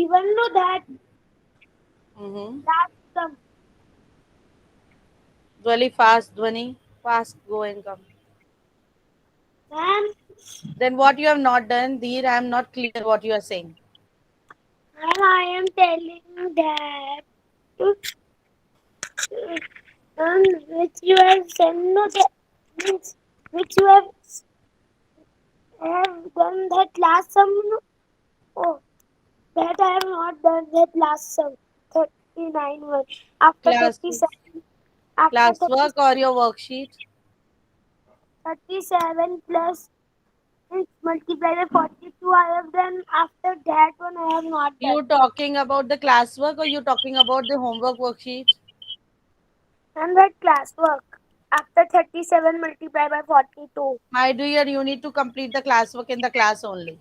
given no that last sum. Really fast, Dhwani. Fast, go and come. Ma'am, Then what you have not done, Dheer, I am not clear what you are saying. I am telling that which you have sent no that means which you have done that last sum. No? Oh, that I have not done that last sum. 39 one. After Class, 37, after classwork or your worksheet? 37 plus is multiplied by 42 I have done. After that one I have not done. You talking about the classwork or you talking about the homework worksheet? And that classwork. After 37 multiplied by 42. My dear, you need to complete the classwork in the class only.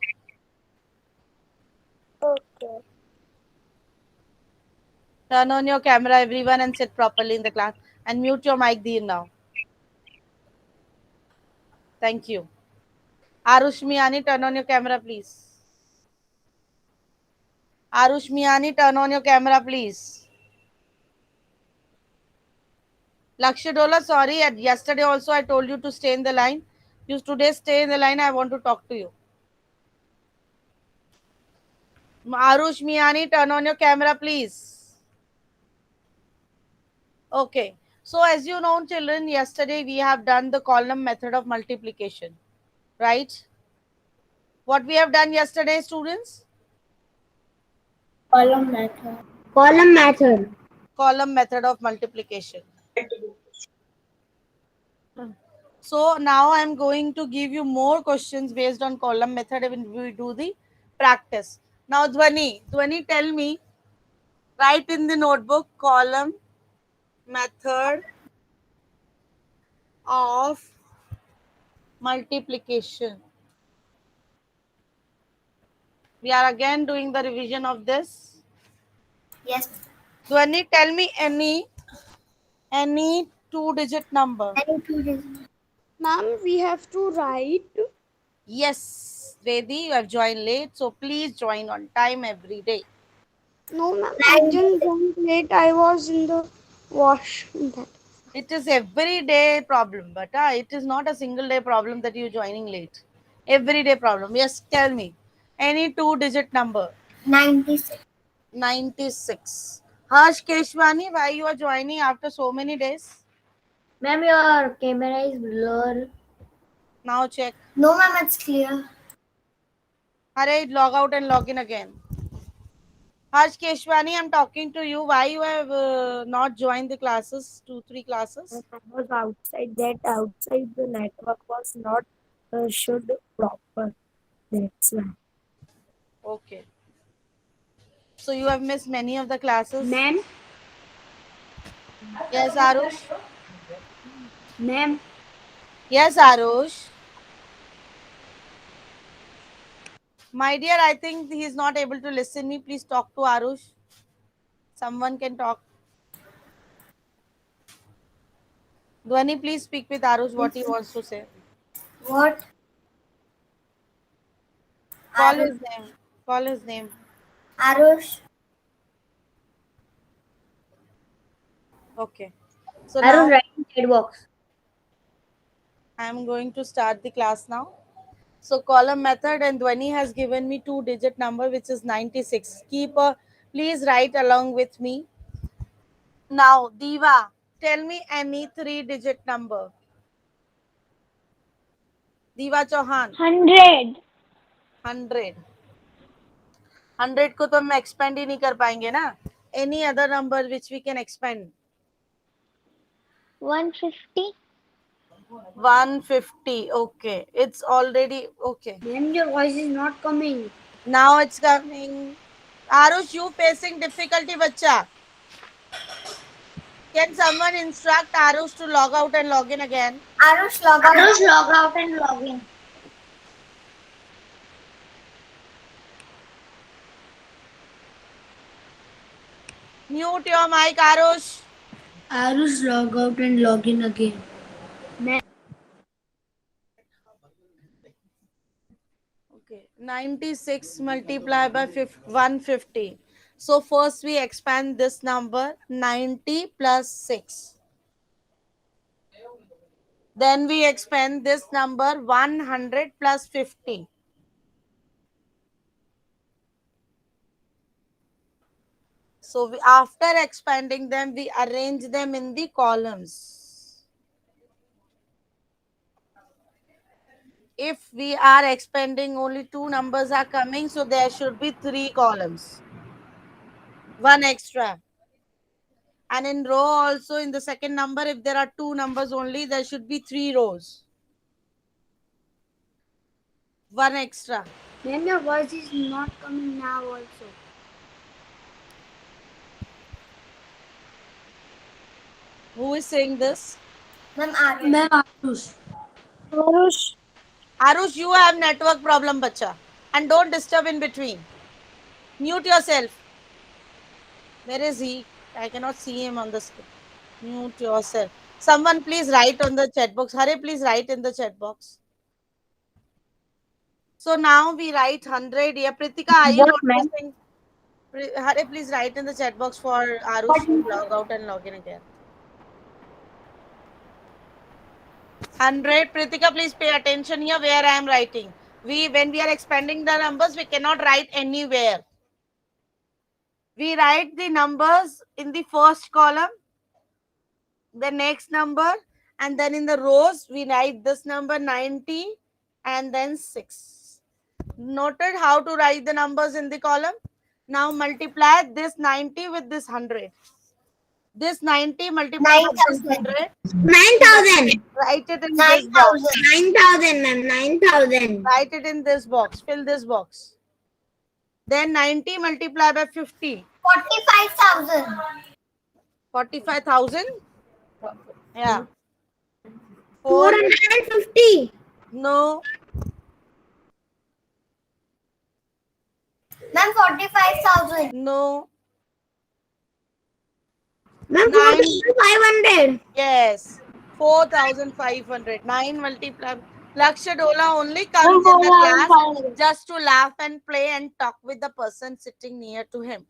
Okay. Turn on your camera, everyone, and sit properly in the class. And mute your mic, Dheer, now. Thank you. Arush Miani, turn on your camera, please. Arush Miani, turn on your camera, please. Lakshya Dola, sorry, yesterday also I told you to stay in the line. You today stay in the line, I want to talk to you. Arush Miani, turn on your camera, please. Okay. So as you know, children, yesterday we have done the column method of multiplication, right? What we have done yesterday, students? Column method. Column method. Column method of multiplication. So now I'm going to give you more questions based on column method when we do the practice. Now Dhwani, tell me, write in the notebook column method of multiplication. We are again doing the revision of this. Yes. Dhwani, tell me any two-digit number. Any two digits. Ma'am, we have to write. Yes, Vedi, you have joined late, so please join on time every day. No, ma'am, I didn't join late. I was in the wash. That. It is every day problem, but it is not a single day problem that you joining late. Every day problem. Yes, tell me. Any two-digit number. 96. 96. Harsh Keshwani, why you are joining after so many days? Ma'am, your camera is blurred. Now check. No, ma'am, it's clear. Hurry, log out and log in again. Harsh Keshwani, I'm talking to you. Why you have not joined the classes, 2, 3 classes? I was outside. That outside the network was not should proper. That's why. Okay. So you have missed many of the classes. Ma'am, Yes, Arush. ma'am, Yes, Arush. My dear, I think he is not able to listen me. Please talk to Arush. Someone can talk. Dhwani, please speak with Arush what he wants to say. what? Call Arush. his name. Call his name. Arush. Okay. So Arush, now writing chat box. I am going to start the class now. So column method and Dhwani has given me two-digit number which is 96. Keep a please write along with me. Now, Diva, tell me any three-digit number. Diva Chauhan, 100. 100. 100 को तो हम expand ही नहीं कर पाएंगे ना. Any other number which we can expand? 150. 150. Okay. It's already okay. Ma'am, your voice is not coming. Now it's coming. Arush, you facing difficulty, bacha. Can someone instruct Arush to log out and log in again? Arush, log out. Arush, log out and log in. Mute your mic, Arush. Arush, log out and log in again. Okay. 96 multiplied by 150. So first we expand this number 90 plus 6. Then we expand this number 100 plus 50. So after expanding them, we arrange them in the columns. If we are expanding, only two numbers are coming, so there should be three columns. One extra. And in row also, in the second number, if there are two numbers only, there should be three rows. One extra. Ma'am, your voice is not coming now also. Who is saying this? Ma'am, Arush. Arush. Arush, you have network problem, bacha. And don't disturb in between. Mute yourself. Where is he? I cannot see him on the screen. Mute yourself. Someone please write on the chat box. Hare, please write in the chat box. So now we write 100. Yeah, Pritika, are you What, ma'am? noticing? Hare, please write in the chat box for Arush to log out and log in again. 100. Pritika, please pay attention here where I am writing. When we are expanding the numbers, we cannot write anywhere. We write the numbers in the first column, the next number, and then in the rows, we write this number 90 and then 6. Noted how to write the numbers in the column? Now multiply this 90 with this 100. This 90 multiplied with this 100. 9,000. Write it in this box. 9,000, ma'am. 9,000. Write it in this box. Fill this box. Then 90 multiplied by 50. 45,000. 45,000? Yeah. 450. No. Ma'am, 45,000. No. Ma'am, 4,500. Yes. 4,500. 9 multiplied. Lakshya Dola only comes in the class just to laugh and play and talk with the person sitting near to him.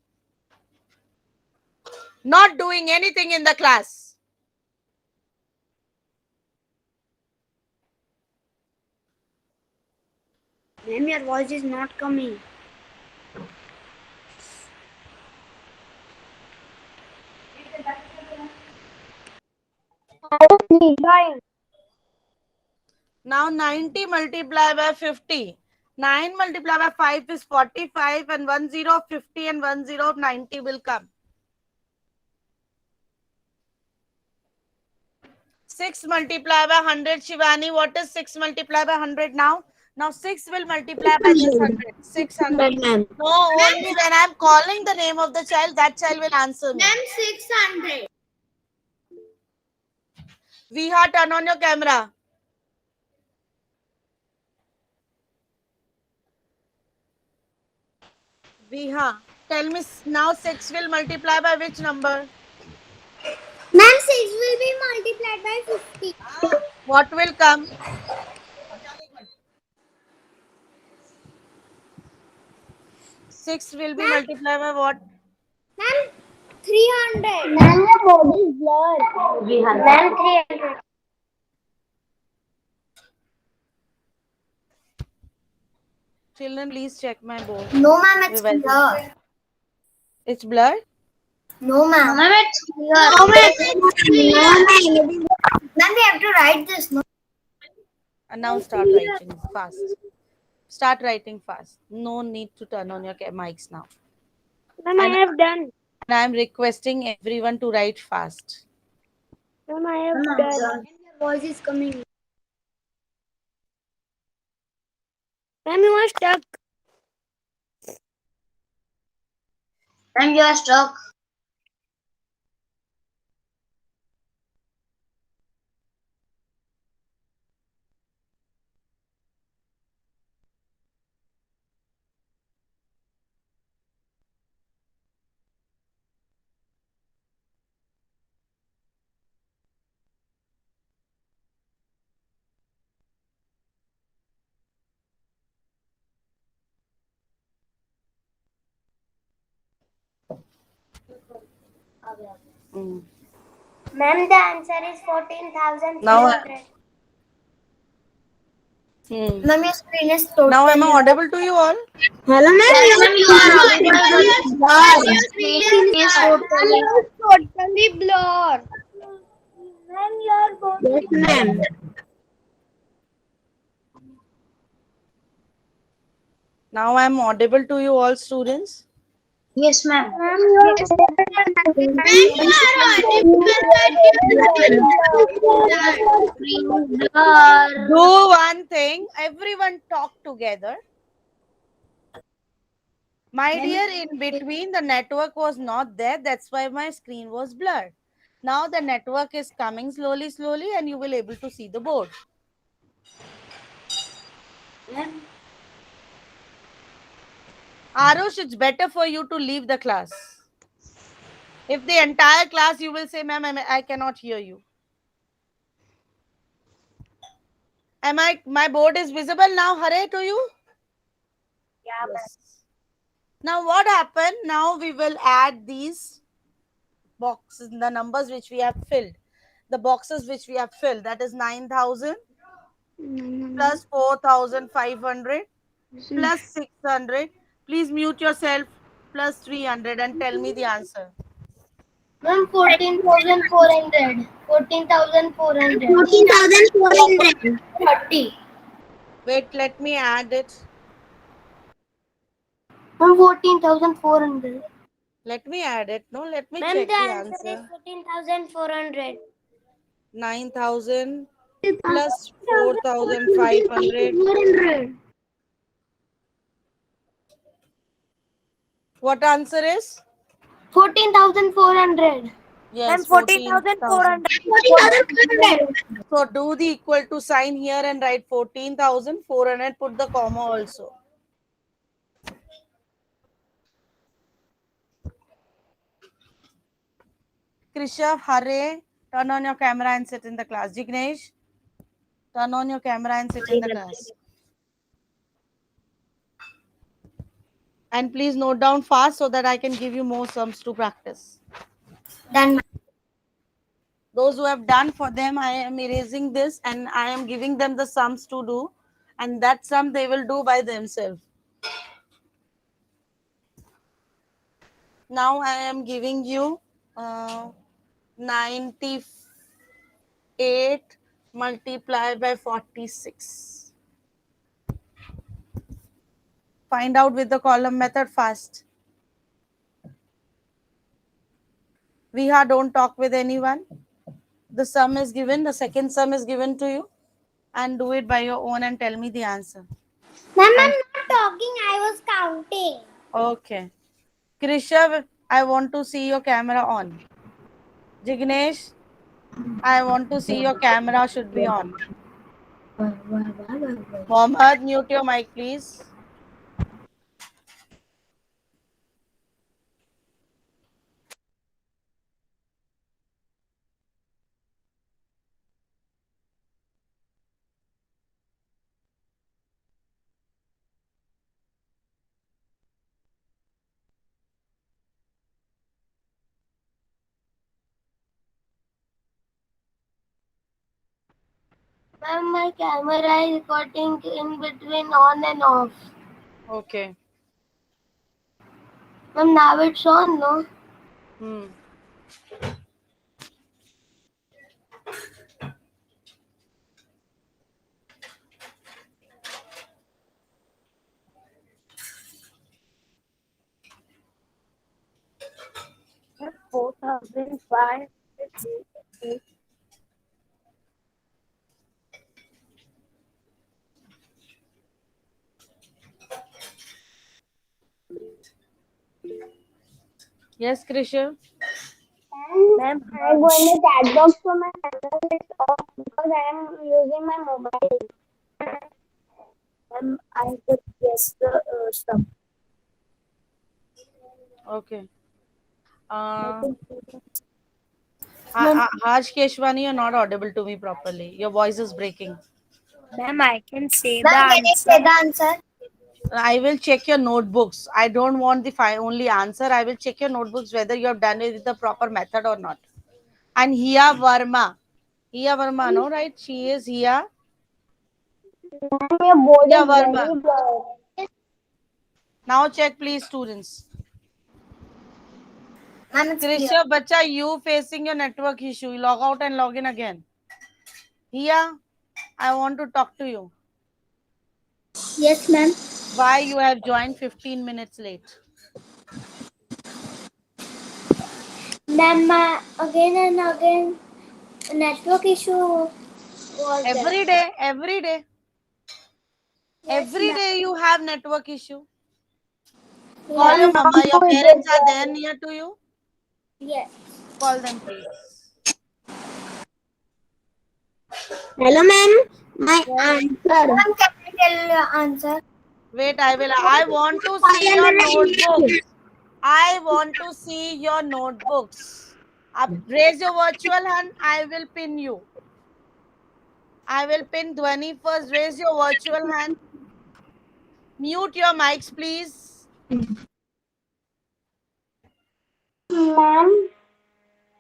Not doing anything in the class. Ma'am, your voice is not coming. Now 90 multiplied by 50. 9 multiplied by 5 is 45 and 1 0 50 and 1 0 90 will come. 6 multiplied by 100, Shivani. What is 6 multiplied by 100 now? Now 6 will multiply by this 100. 600. No, only when I'm calling the name of the child, that child will answer me. Ma'am, 600. Viha, turn on your camera. Viha, tell me now 6 will multiply by which number? Ma'am, 6 will be multiplied by 50. What will come? 6 will be multiplied by what? Ma'am, 300. Ma'am, your body is blurred. Ma'am, 300. Children, please check my board. No, ma'am, it's Revise it. blurred. It's blurred? No, ma'am. No, ma'am, it's clear. No, ma'am, it's clear. Ma'am, we have to write this, no? And now start writing fast. Start writing fast. No need to turn on your mics now. Ma'am, I have done. And I'm requesting everyone to write fast. Ma'am, I have done. Your voice is coming. Ma'am, you are stuck. Ma'am, you are stuck. Mm. Ma'am, the answer is 14,400. Now, hmm. Ma'am, your screen is Now am I totally audible to you all? Hello, ma'am. Yes, ma'am, you are audible, Yes, but yes, blur. your Screen screen is is totally. totally blurred. Ma'am, your both. Yes, ma'am. Now I am audible to you all students. Yes, ma'am. Ma'am, your Yes, ma'am, you are audible, ma'am. Screen blur. Do one thing. Everyone talk together. My dear, in between the network was not there. That's why my screen was blurred. Now the network is coming slowly, slowly, and you will able to see the board. Arush, it's better for you to leave the class. If the entire class you will say, ma'am, I cannot hear you. Am I my board is visible now, Hare, to you? Yes. Now what happened? Now we will add these boxes, the numbers which we have filled. The boxes which we have filled, that is 9,000 plus 4,500 plus 600. Please mute yourself. Plus 300 and tell me the answer. Ma'am, 14,400. 14,400. 14,400. 30. Wait, let me add it. Ma'am, 14,400. Let me add it. No, let me Ma'am, check the the answer is answer. 14,400. 9,000 plus 4,500. What answer is? 14,400. Ma'am, Yes, 14,000. 14,400. 14,400. So do the equal to sign here and write 14,400. Put the comma also. Krishav, Hare, turn on your camera and sit in the class. Jignesh, turn on your camera and sit in the class. And please note down fast so that I can give you more sums to practice. Done. Those who have done, for them, I am erasing this and I am giving them the sums to do. And that sum they will do by themselves. Now I am giving you 98 multiplied by 46. Find out with the column method fast. Viha, don't talk with anyone. The sum is given, the second sum is given to you, and do it by your own and tell me the answer. Ma'am, I'm And not talking. I was counting. okay. Krishav, I want to see your camera on. Jignesh, I want to see your camera should be on. Mohammed, mute your mic, please. Ma'am, my camera is recording in between on and off. Okay. Ma'am, now it's on, no? Hmm. Four thousand five. Yes, Krishav. Ma'am, I'm going to chat box so my camera is off because I am using my mobile. Ma'am, I just guess the stuff. Okay. Harsh Keshwani, you're not audible to me properly. Your voice is breaking. Ma'am, I can say the answer. Can you say the answer? I will check your notebooks. I don't want the only answer. I will check your notebooks whether you have done it with the proper method or not. And Hiya Verma. Hiya Verma, no, right? She is Hiya. Your board Hiya is Verma. very blurred. Now check, please, students. Ma'am, it's clear. Krisha, bacha, you facing your network issue. Log out and log in again. Hiya, I want to talk to you. Yes, ma'am. Why you have joined 15 minutes late? Ma'am, again and again, network issue was there. Every day, every day. Yes, Every ma'am. day you have network issue. Call Ma'am, your mama. Your now it parents is are there there. near to you. Yes. Call them, please. Hello, ma'am. My Yes. answer. Ma'am, can I tell your answer? Wait, I will. I want to see your notebooks. I want to see your notebooks. Raise your virtual hand. I will pin you. I will pin Dhwani first. Raise your virtual hand. Mute your mics, please. Ma'am,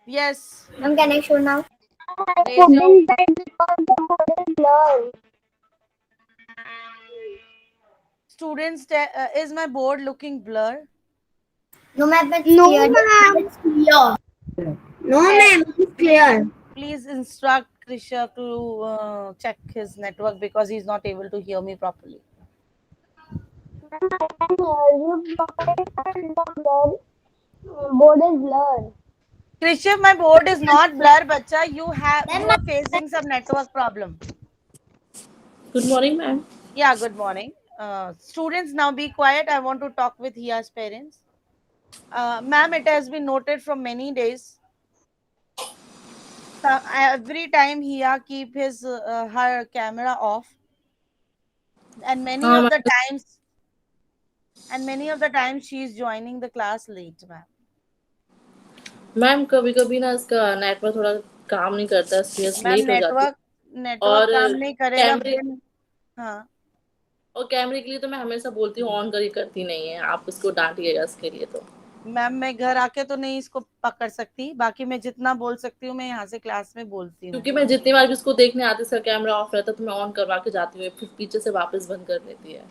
Yes. Ma'am, can I show now? I Raise your couldn't write because the board is blurred. students. Is my board looking blur? No, ma'am. It's No, clear. ma'am. It's clear. No, ma'am. It's clear. Please instruct Krisha to check his network because he's not able to hear me properly. I can hear you, but the board is blurred. Krisha, my board is not blur, bacha. You are facing some network problem. Good morning, ma'am. Yeah, good morning. Students, now be quiet. I want to talk with Hia's parents. Ma'am, it has been noted from many days. Every time Hia keep her camera off, and many of the times she is joining the class late, ma'am. Ma'am कभी कभी ना इसका network थोड़ा काम नहीं करता, serious ma'am late हो जाती है। नेटवर्क और काम नहीं करेगा कैमरे हाँ और कैमरे के लिए तो मैं हमेशा बोलती हूँ ऑन करी, करती नहीं है। आप उसको डांटिएगा इसके लिए। तो मैम मैं घर आके तो नहीं इसको पकड़ सकती, बाकी मैं जितना बोल सकती हूँ मैं यहाँ से क्लास में बोलती हूँ। क्योंकि मैं जितनी बार भी उसको देखने आती, इसका कैमरा ऑफ रहता तो मैं ऑन करवा के जाती हूँ, फिर पीछे से वापस बंद कर देती है।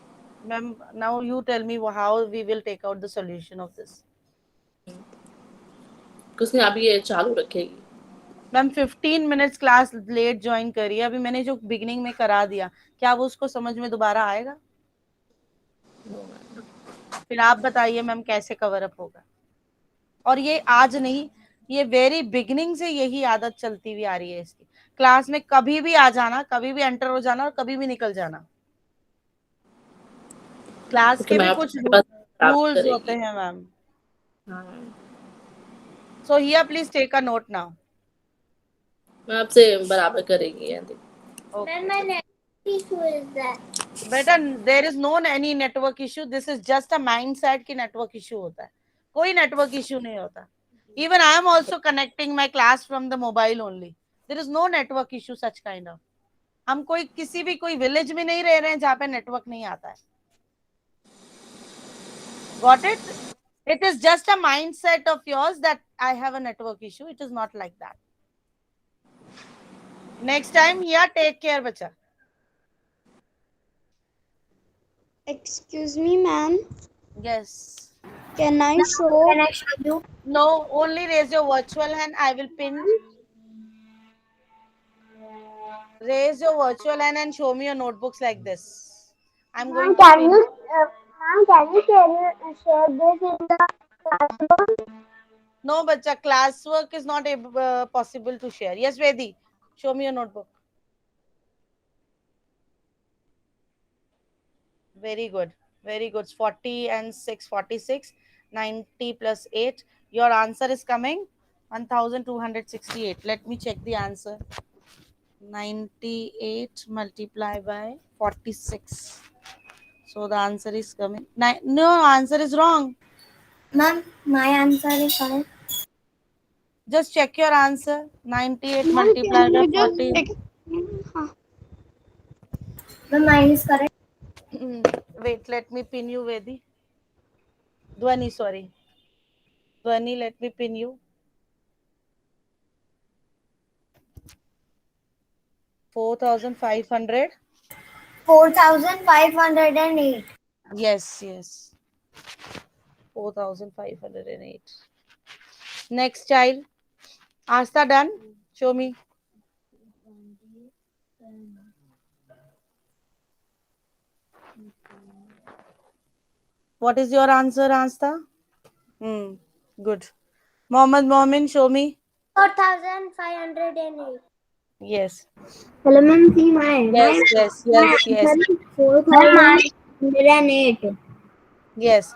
Ma'am now you tell me how we will take out the solution of this. उसने अभी ये चालू रखेगी। Ma'am 15 minutes class late join करी है, अभी मैंने जो बिगिनिंग में करा दिया, क्या वो उसको समझ में दोबारा आएगा? फिर आप बताइए मैम कैसे कवर अप होगा? और ये आज नहीं, ये वेरी बिगिनिंग से यही आदत चलती हुई आ रही है इसकी। क्लास में कभी भी आ जाना, कभी भी एंटर हो जाना और कभी भी निकल जाना। क्लास के भी कुछ रूल्स होते हैं ma'am. So here please take a note now. मैं आपसे बराबर करेगी। बेटा there is no any network issue, this is just a mind set की नेटवर्क इशू होता है, कोई नेटवर्क इशू नहीं होता। Even I am also connecting my class from the mobile only, there is no network issue such kind of. हम किसी भी कोई विलेज में नहीं रह रहे हैं जहाँ पे नेटवर्क नहीं आता है। Got it? It is just a mindset of yours that I have a network issue. It is not like that. Next time, here, take care, bacha. Excuse me, ma'am. Yes. Can I show? Can I show you? No, only raise your virtual hand. I will pin. Raise your virtual hand and show me your notebooks like this. I'm going to pin. Ma'am, can you share this in the classroom? No, bacha, classwork is not possible to share. Yes, Vedi, show me your notebook. Very good. Very good. 40 and 6, 46. 90 plus 8. Your answer is coming 1268. Let me check the answer. 98 multiplied by 46. So the answer is coming. No, answer is wrong. Ma'am, my answer is correct. Just check your answer. 98 multiplied by 40. Ma'am, mine is correct. Wait, let me pin you, Vedi. Dhwani, sorry. Dhwani, let me pin you. 4,500. 4,508. Yes, yes. 4,508. Next child. Asta done? Show me. What is your answer, Asta? Good. Mohammed Momin, show me. 4,508. Yes. Elementary, my Yes. answer is 4,508. Yes.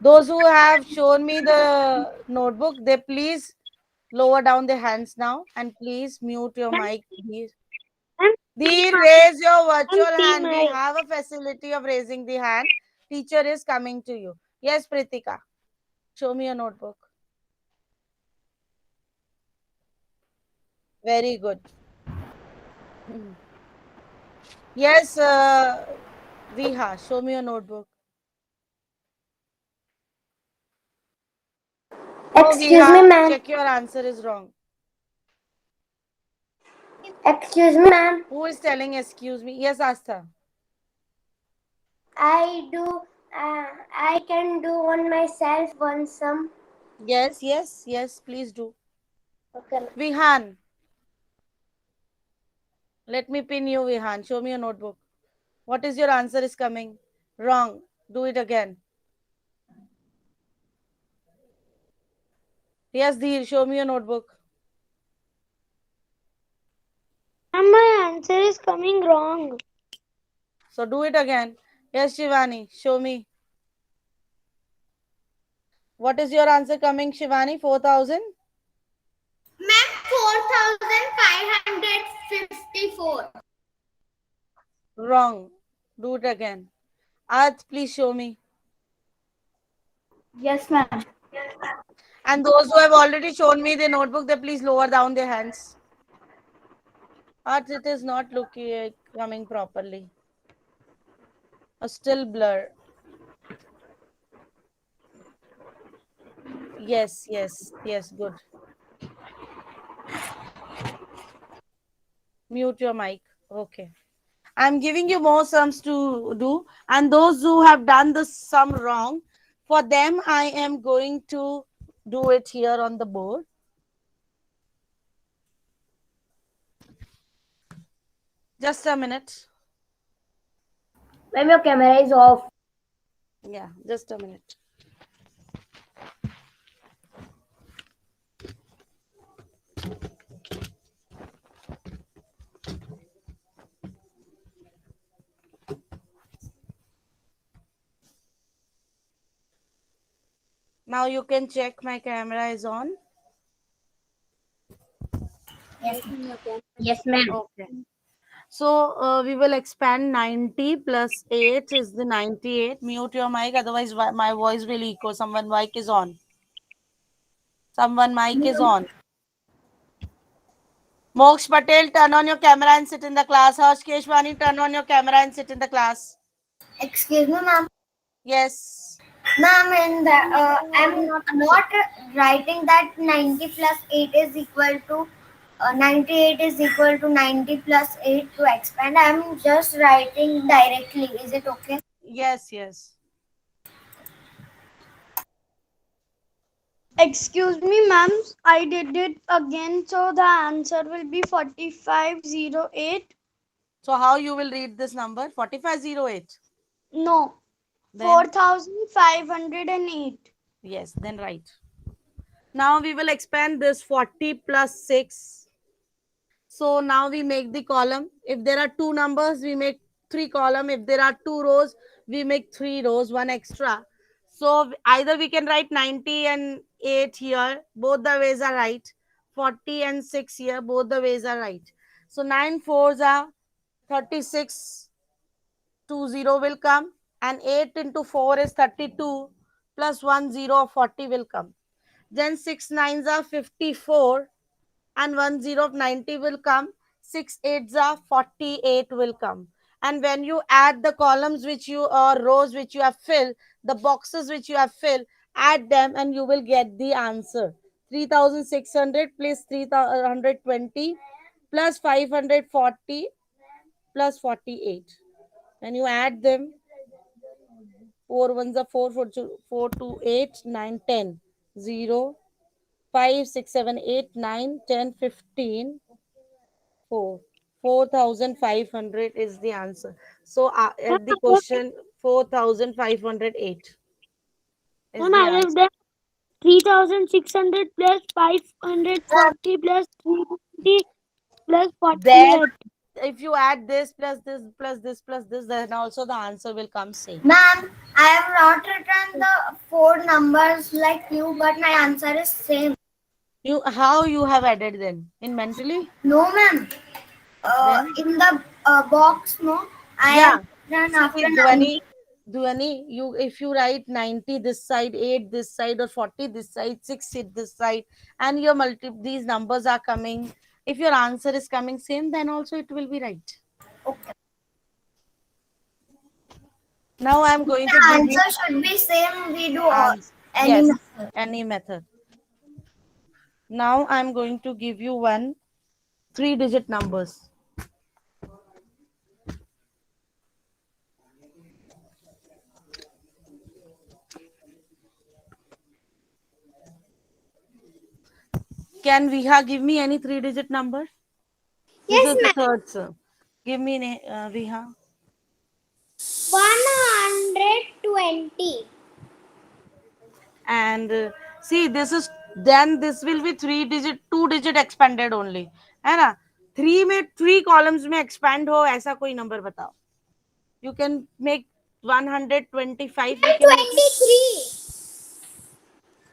Those who have shown me the notebook, they please lower down their hands now and please mute your mic. Please. Ma'am, Dheer, raise your ma'am, virtual see hand. We my have a facility of raising the hand. Teacher is coming to you. Yes, Pritika. Show me your notebook. Very good. Yes, Viha, show me your notebook. No, Excuse me, Viha, ma'am. check your answer is wrong. Excuse me, ma'am. Who is telling excuse me? Yes, Asta. I can do on myself one sum. Yes, please do. Okay. Vihan, let me pin you, Vihan. Show me your notebook. What is your answer is coming? Wrong. Do it again. Yes, Dheer, show me your notebook. ma'am, my answer is coming wrong. So do it again. Yes, Shivani, show me. What is your answer coming, Shivani? 4,000? Ma'am, 4,554. Wrong. Do it again. Arth, please show me. Yes, ma'am. And those who have already shown me the notebook, they please lower down their hands. Arth, it is not looking coming properly. Still blur. Yes, good. Mute your mic. Okay. I'm giving you more sums to do. And those who have done the sum wrong, for them, I am going to do it here on the board. Just a minute. Ma'am, your camera is off. Yeah, just a minute. Now you can check my camera is on. Yes, ma'am. Okay. So we will expand 90 plus 8 is the 98. Mute your mic, otherwise my voice will echo. Someone mic is on. Someone mic is on. Moksh Patel, turn on your camera and sit in the class. Harsh Keshwani, turn on your camera and sit in the class. Excuse me, ma'am. Yes. Ma'am, I'm not writing that 90 plus 8 is equal to 98 is equal to 90 plus 8 to expand. I'm just writing directly. Is it okay? Yes. Excuse me, ma'am. I did it again, so the answer will be 4,508. So how you will read this number? 4508. No, Then 4,508. yes, then right. Now we will expand this 40 plus 6. So now we make the column. If there are two numbers, we make three column. If there are two rows, we make three rows, one extra. So either we can write 90 and 8 here, both the ways are right. 40 and 6 here, both the ways are right. So 9 fours are 36, 20 will come, and 8 into 4 is 32, plus 1 0 of 40 will come. Then 6 nines are 54, and 1 0 of 90 will come. 6 eights are 48 will come. and when you add the columns which you or rows which you have filled, the boxes which you have filled, add them and you will get the answer. 3600 plus 320 plus 540 plus 48. When you add them, 4 ones are 4, 4, 4 2, 8, 9, 10, 0, 5, 6, 7, 8, 9, 10, 15, 4. 4500 is the answer. So at the question 4508 is Ma'am, the I have answer. done 3600 plus 540 plus 320 plus Then 48. if you add this plus this plus this plus this, then also the answer will come same. Ma'am, I have not written the four numbers like you, but my answer is same. You how you have added them in mentally? No, ma'am. Then In the box, no, I yeah. have written See, after 90. Dhwani, you if you write 90 this side, 8 this side, or 40 this side, 6 this side, and your these numbers are coming. If your answer is coming same, then also it will be right. Okay. Now I am going The to give you answer should be same. We do all, answer. any Yes, method. any method. Now I am going to give you one 3-digit numbers. Can Viha give me any 3-digit number? This Yes, is the ma'am. third, sir. Give me Viha. 120. And see, this is then this will be 3-digit, 2-digit expanded only, है ना? 3 में 3 columns में expand हो ऐसा कोई number बताओ. You can make 125. We can make it.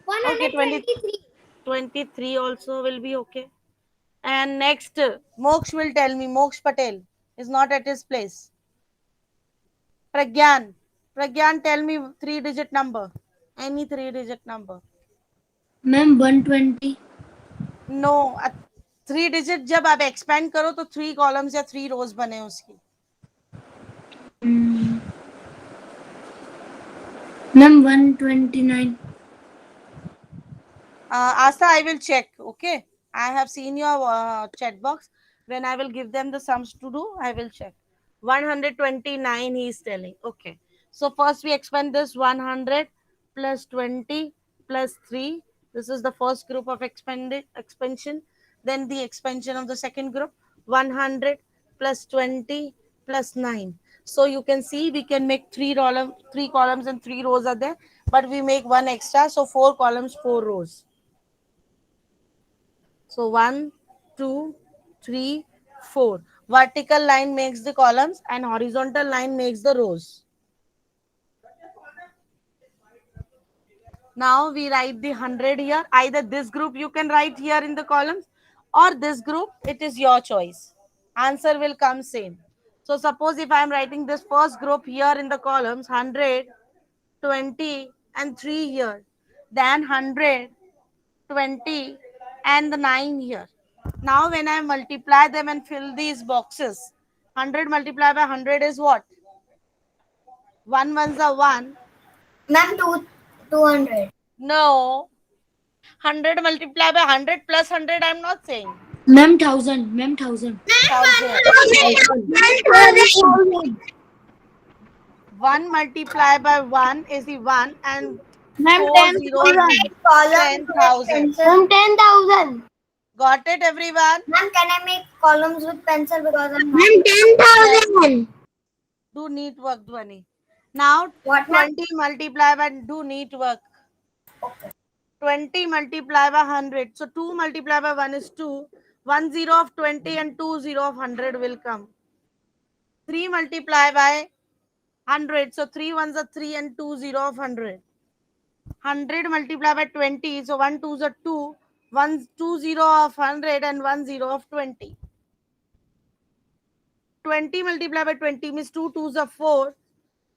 123. Okay, 123. 23 also will be okay. And next, Moksh will tell me. Moksh Patel is not at his place. Pragyan. Pragyan, tell me 3-digit number. Any 3-digit number. Ma'am 120. No, 3-digit जब आप expand करो तो 3 columns या 3 रोज बने उसकी. Ma'am 129. Asta, I will check. Okay, I have seen your chat box. When I will give them the sums to do, I will check. 129 he is telling. Okay, so first we expand this 100 plus 20 plus 3. This is the first group of expansion. Then the expansion of the second group, 100 plus 20 plus 9. So you can see we can make 3 columns and 3 rows are there, but we make one extra, so 4 columns, 4 rows. So 1, 2, 3, 4. Vertical line makes the columns and horizontal line makes the rows. Now we write the 100 here. Either this group you can write here in the columns or this group, it is your choice. Answer will come same. So suppose if I am writing this first group here in the columns, 100, 20 and 3 here. Then 100, 20 and the 9 here. Now when I multiply them and fill these boxes, 100 multiplied by 100 is what? 1 ones are 1. Ma'am, 200. No. 100 multiplied by 100 plus 100, I'm not saying. Ma'am 1000. Ma'am 1000. 1000. 1 multiplied by 1 is the 1 and Ma'am, 4 zeros, 10,000. 10,000. Got it, everyone? Ma'am, can I make columns with pencil because I'm not. Ma'am, 10,000. Do neat work, Dhwani. Now What, ma'am? 20 multiplied by do neat work. Okay. 20 multiplied by 100. So 2 multiplied by 1 is 2. 1 0 of 20 and 2 0 of 100 will come. 3 multiplied by 100. So 3 ones are 3 and 2 0 of 100. 100 multiplied by 20. So 1 2s are 2. 1 2 0 of 100 and 1 0 of 20. 20 multiplied by 20 means 2 2s are 4.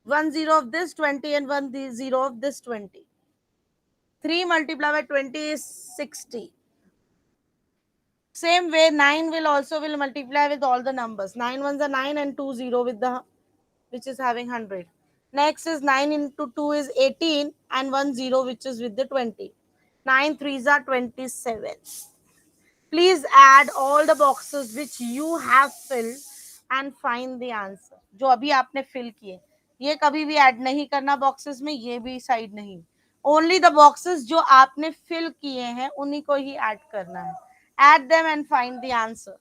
1 0 of this 20 and 1 0 of this 20. 3 multiplied by 20 is 60. Same way 9 will also will multiply with all the numbers. 9 ones are 9 and 2 0 with the which is having 100. Next is 9 into 2 is 18 and 1 0 which is with the 20. 9 threes are 27. Please add all the boxes which you have filled and find the answer. जो अभी आपने fill किए ये कभी भी add नहीं करना boxes में, ये भी side नहीं. Only the boxes जो आपने fill किए हैं उन्हीं को ही add करना है. Add them and find the answer.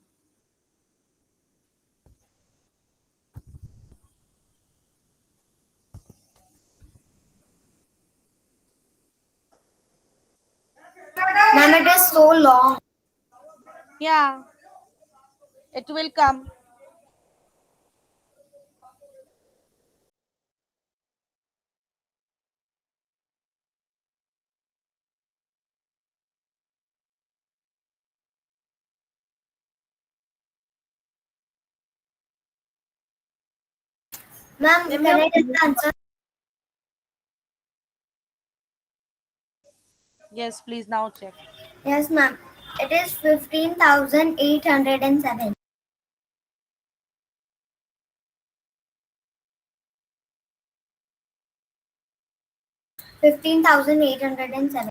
Ma'am, it is so long. Yeah, it will come. Ma'am, can I get the answer? Yes, please now check. Yes, ma'am. It is 15,807. 15,807.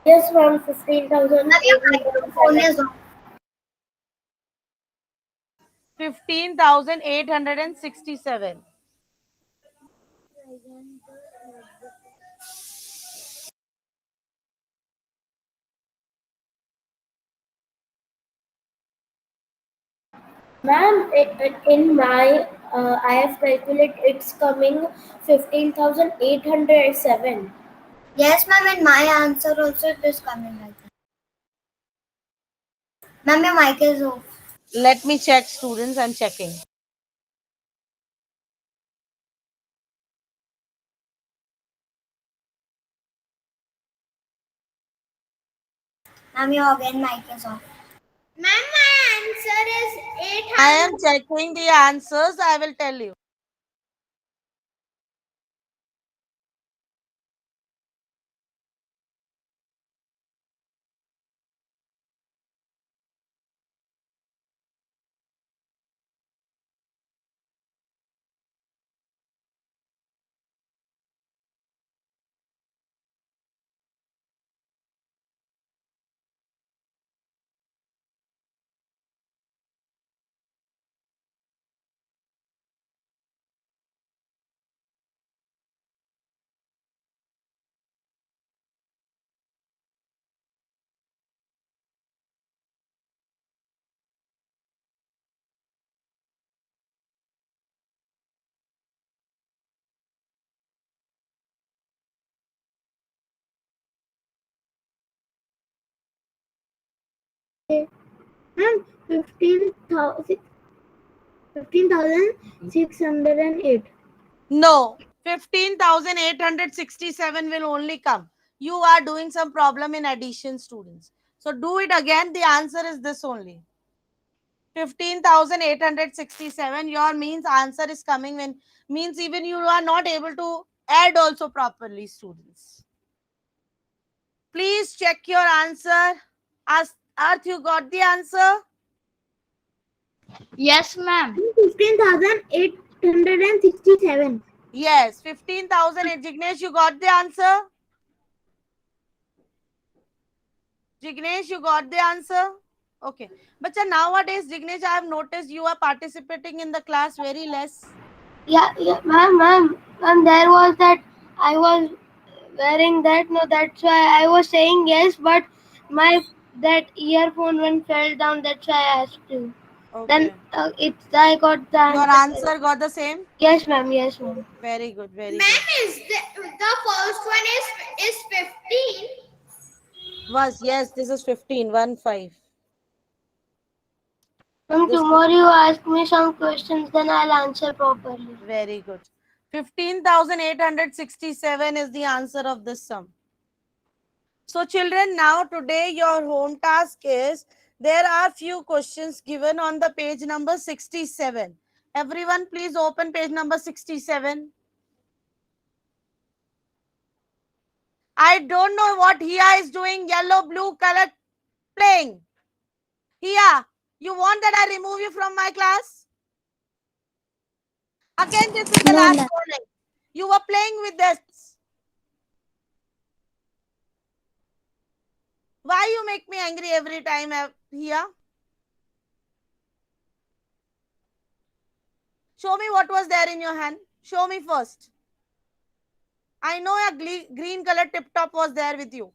Yes, ma'am. 15,000. Ma'am, your microphone is on. 15,867. Ma'am, in my I have calculated it's coming 15,807. Yes, ma'am, and my answer also it is coming like that. Ma'am, your mic is off. Let me check, students. I'm checking. Ma'am, your again mic is off. Ma'am, my answer is 800. I am checking the answers. I will tell you. Ma'am, 15,608. No, 15,867 will only come. You are doing some problem in addition, students. So do it again. The answer is this only. 15,867. Your means answer is coming when means even you are not able to add also properly, students. Please check your answer. Earth, you got the answer? Yes, ma'am. 15,867. Yes, 15,000. Jignesh, you got the answer? Jignesh, you got the answer? Okay. But nowadays, Jignesh, I have noticed you are participating in the class very less. Yeah, ma'am, there was that I was wearing that. No, that's why I was saying yes, but that earphone one fell down. That's why I asked you. Okay. Then I got the Your answer got the same? Yes, ma'am. Yes, ma'am. Very good, very good. Ma'am, is the first one is 15. Yes, this is 15, 1-5. Ma'am, This- tomorrow you ask me some questions, then I'll answer properly. Very good. 15,867 is the answer of this sum. So children, now today your home task is, there are few questions given on the page number 67. Everyone please open page number 67. I don't know what Hia is doing, yellow, blue color playing. Here, you want that I remove you from my class? Again, this is the No, last ma'am. warning. You were playing with this. Why you make me angry every time here? Show me what was there in your hand. Show me first. I know a green color tip top was there with you.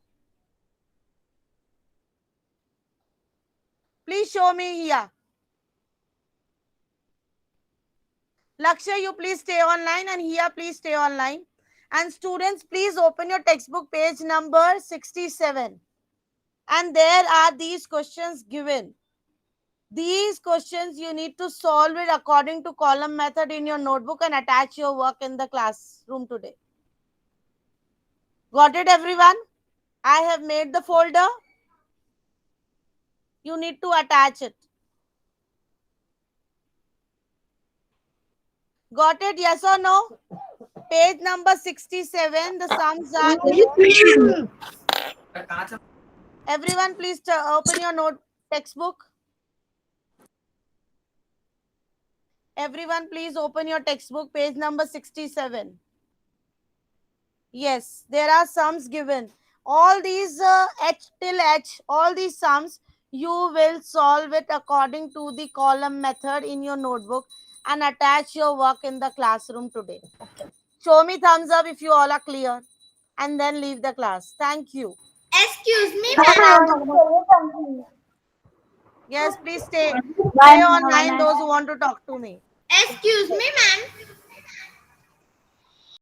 Please show me here. Lakshya, you please stay online, and here please stay online. And students, please open your textbook page number 67. And there are these questions given. These questions you need to solve it according to column method in your notebook and attach your work in the classroom today. Got it, everyone? I have made the folder. You need to attach it. Got it? Yes or no? Page number 67. The sums are given. Everyone, please open your textbook. Everyone, please open your textbook, page number 67. Yes, there are sums given. All these H till H, all these sums, you will solve it according to the column method in your notebook and attach your work in the classroom today. Show me thumbs up if you all are clear, and then leave the class. Thank you. Excuse me, ma'am. Yes, please stay online, those who want to talk to me. Excuse me, ma'am.